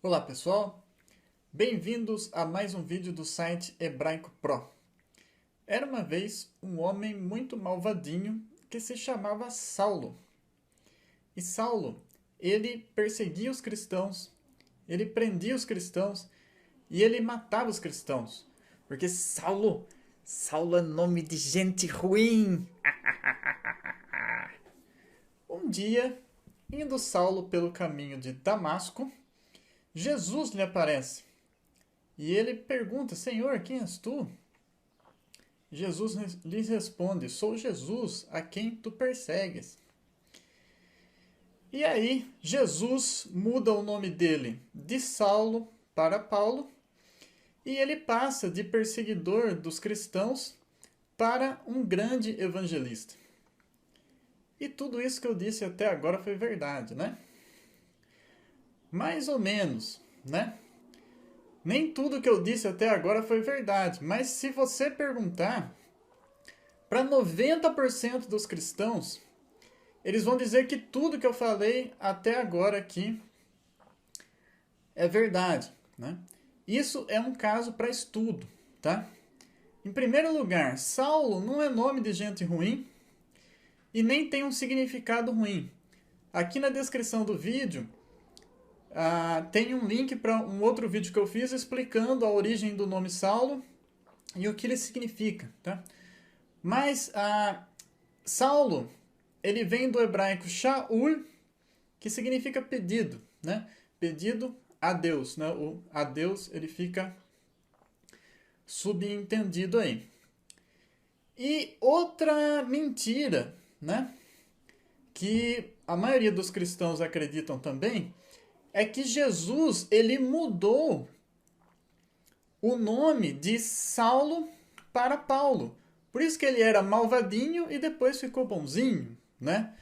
Olá pessoal, bem-vindos a mais um vídeo do site Hebraico Pro. Era uma vez um homem muito malvadinho que se chamava Saulo. E Saulo, ele perseguia os cristãos, ele prendia os cristãos e ele matava os cristãos. Porque Saulo é nome de gente ruim. Um dia, indo Saulo pelo caminho de Damasco, Jesus lhe aparece e ele pergunta: Senhor, quem és tu? Jesus lhe responde: Sou Jesus, a quem tu persegues. E aí, Jesus muda o nome dele de Saulo para Paulo e ele passa de perseguidor dos cristãos para um grande evangelista. E tudo isso que eu disse até agora foi verdade, né? Mais ou menos, né? Nem tudo que eu disse até agora foi verdade, mas se você perguntar para 90% dos cristãos, eles vão dizer que tudo que eu falei até agora aqui é verdade, né? Isso é um caso para estudo, tá? Em primeiro lugar, Saulo não é nome de gente ruim e nem tem um significado ruim. Aqui na descrição do vídeo tem um link para um outro vídeo que eu fiz explicando a origem do nome Saulo e o que ele significa, tá? Mas Saulo, ele vem do hebraico Shaul, que significa pedido, né? Pedido a Deus, né? O a Deus, ele fica subentendido aí. E outra mentira, né? Que a maioria dos cristãos acreditam também, é que Jesus, ele mudou o nome de Saulo para Paulo. Por isso que ele era malvadinho e depois ficou bonzinho, né?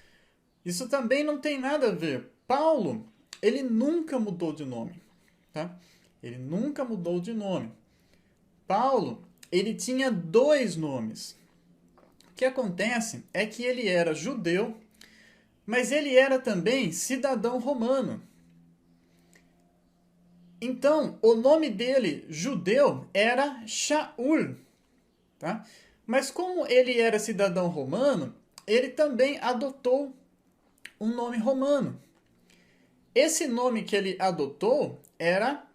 Isso também não tem nada a ver. Paulo, ele nunca mudou de nome, tá? Ele nunca mudou de nome. Paulo, ele tinha dois nomes. O que acontece é que ele era judeu, mas ele era também cidadão romano. Então, o nome dele, judeu, era Shaul, tá? Mas como ele era cidadão romano, ele também adotou um nome romano. Esse nome que ele adotou era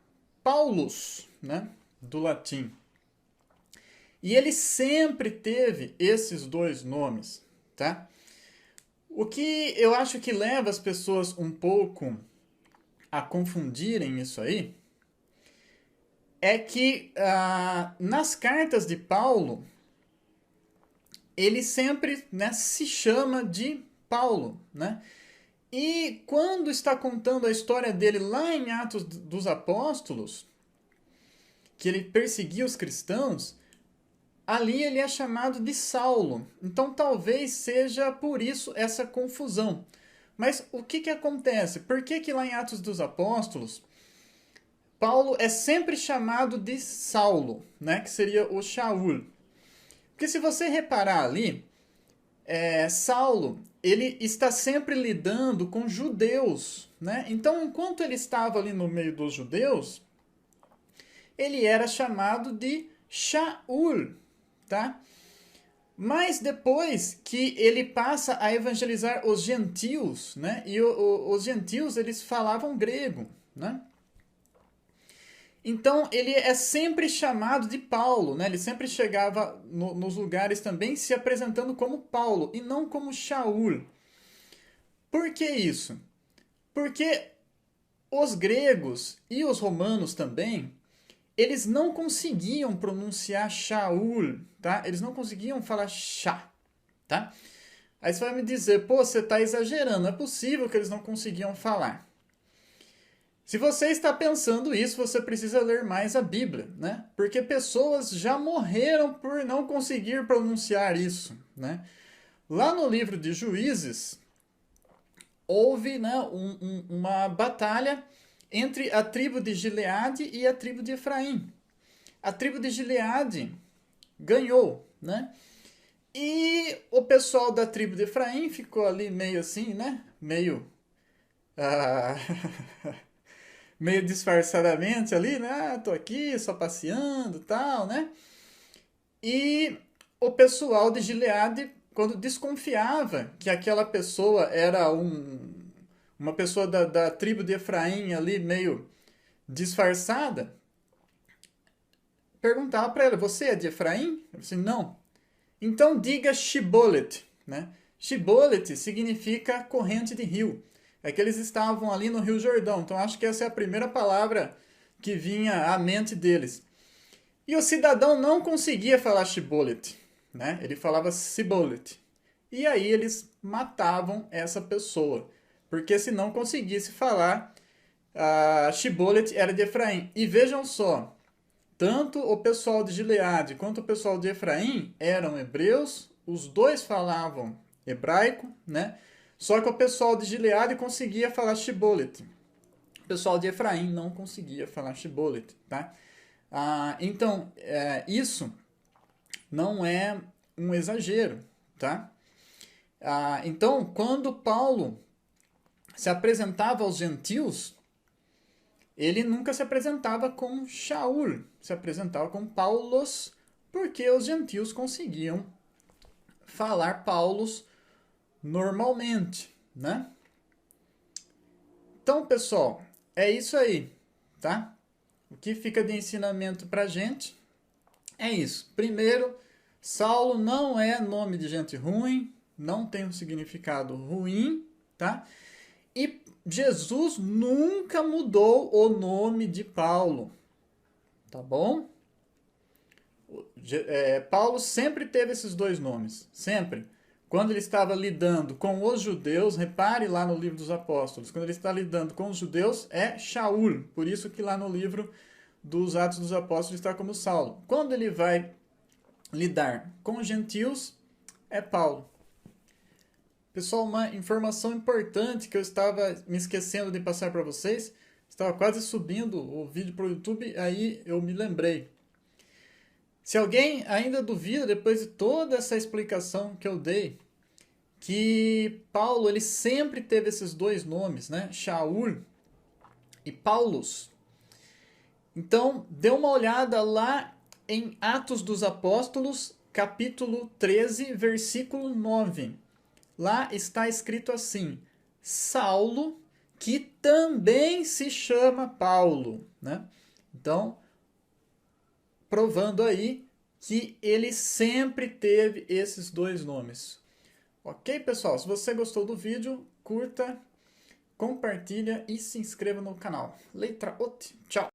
Paulus, né? Do latim. E ele sempre teve esses dois nomes, tá? O que eu acho que leva as pessoas um pouco a confundirem isso aí é que nas cartas de Paulo, ele sempre, né, se chama de Paulo, né? E quando está contando a história dele lá em Atos dos Apóstolos, que ele perseguia os cristãos, ali ele é chamado de Saulo. Então talvez seja por isso essa confusão. Mas o que acontece? Por que lá em Atos dos Apóstolos, Paulo é sempre chamado de Saulo, né? Que seria o Shaul. Porque se você reparar ali, Saulo, ele está sempre lidando com judeus, né? Então, enquanto ele estava ali no meio dos judeus, ele era chamado de Shaul, tá? Mas depois que ele passa a evangelizar os gentios, né? E os gentios, eles falavam grego, né? Então, ele é sempre chamado de Paulo, né? Ele sempre chegava nos lugares também se apresentando como Paulo e não como Shaul. Por que isso? Porque os gregos e os romanos também, eles não conseguiam pronunciar Shaul, tá? Eles não conseguiam falar Shá, tá? Aí você vai me dizer, pô, você está exagerando, não é possível que eles não conseguiam falar. Se você está pensando isso, você precisa ler mais a Bíblia, né? Porque pessoas já morreram por não conseguir pronunciar isso, né? Lá no livro de Juízes, houve, né, uma batalha entre a tribo de Gileade e a tribo de Efraim. A tribo de Gileade ganhou, né? E o pessoal da tribo de Efraim ficou ali meio assim, né? Meio meio disfarçadamente ali, né? Ah, tô aqui só passeando, tal, né? E o pessoal de Gileade, quando desconfiava que aquela pessoa era uma pessoa da tribo de Efraim ali, meio disfarçada, perguntava para ela: Você é de Efraim? Eu disse: Não. Então diga Shibolet, né? Shibolet significa corrente de rio. É que eles estavam ali no Rio Jordão, então acho que essa é a primeira palavra que vinha à mente deles. E o cidadão não conseguia falar Shibolet, né? Ele falava Sibolet. E aí eles matavam essa pessoa, porque se não conseguisse falar, a Shibolet era de Efraim. E vejam só, tanto o pessoal de Gileade quanto o pessoal de Efraim eram hebreus, os dois falavam hebraico, né? Só que o pessoal de Gileade conseguia falar Shibolet. O pessoal de Efraim não conseguia falar Shibolet, tá? Então, isso não é um exagero, tá? Então, quando Paulo se apresentava aos gentios, ele nunca se apresentava com Shaul, se apresentava com Paulos, porque os gentios conseguiam falar Paulos normalmente, né? Então, pessoal, é isso aí, tá? O que fica de ensinamento pra gente é isso. Primeiro, Saulo não é nome de gente ruim, não tem um significado ruim, tá? E Jesus nunca mudou o nome de Paulo, tá bom? Paulo sempre teve esses dois nomes, sempre. Quando ele estava lidando com os judeus, repare lá no livro dos apóstolos, quando ele está lidando com os judeus é Shaul, por isso que lá no livro dos Atos dos Apóstolos está como Saulo. Quando ele vai lidar com os gentios, é Paulo. Pessoal, uma informação importante que eu estava me esquecendo de passar para vocês, estava quase subindo o vídeo para o YouTube, aí eu me lembrei. Se alguém ainda duvida, depois de toda essa explicação que eu dei, que Paulo ele sempre teve esses dois nomes, né? Shaul e Paulus. Então, dê uma olhada lá em Atos dos Apóstolos, capítulo 13, versículo 9. Lá está escrito assim: Saulo, que também se chama Paulo, né? Então, provando aí que ele sempre teve esses dois nomes. Ok, pessoal? Se você gostou do vídeo, curta, compartilha e se inscreva no canal. Letra OT. Tchau!